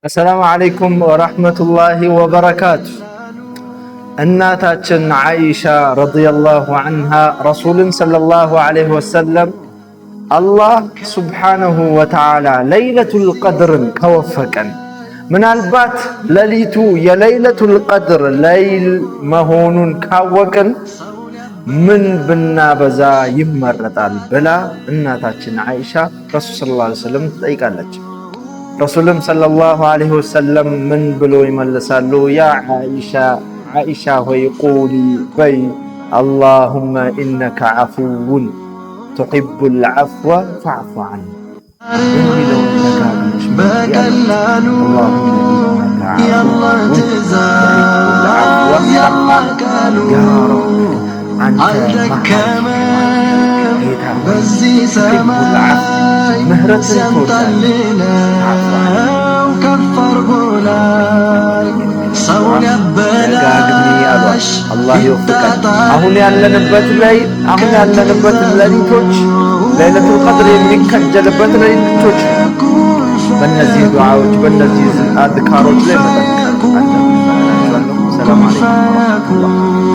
السلام عليكم ورحمة الله وبركاته. እናታችን ዓኢሻ ረዲየላሁ ዐንሃ ረሱልን ሰለላሁ ዐለይሂ ወሰለም አላህ ሱብሓነሁ ወተዓላ ለይለቱል ቀድርን ከወፈቀን ምናልባት ሌሊቱ የለይለቱል ቀድር ለይል መሆኑን ካወቅን ምን ብናበዛ ይመረጣል ብላ እናታችን ዓኢሻ ረሱል ሰለላሁ ዐለይሂ ወሰለም ትጠይቃለች። ረሱልም ሰለላሁ ዐለይሂ ወሰለም ምን ብሎ ይመልሳሉ? ያ ዓኢሻ ሆይ ቁሊ በይ አላሁመ ኢነከ ዐፉውን ቱሒቡል ዐፍወ ፈዕፉ ዐኒ የሚለውን ደጋግመሽ በቀላሉ የአላህ ትእዛዝ የአላህ ቃሉ አልደከመም በዚህ ሰማይ ሲያምጣልነው ከፍ አርጎ ላይ ሰውን ያበላሽ አላህ ይወፍቀን። አሁን ያለንበት ሌሊቶች ለይለቱል ቀድር የሚከጀልበት ሌሊቶች በእነዚህ ዱዓዎች በእነዚህ አዝካሮች ላይ መጠንቀቅ አለብን። ሰላም አለይኩም ወራህመቱላህ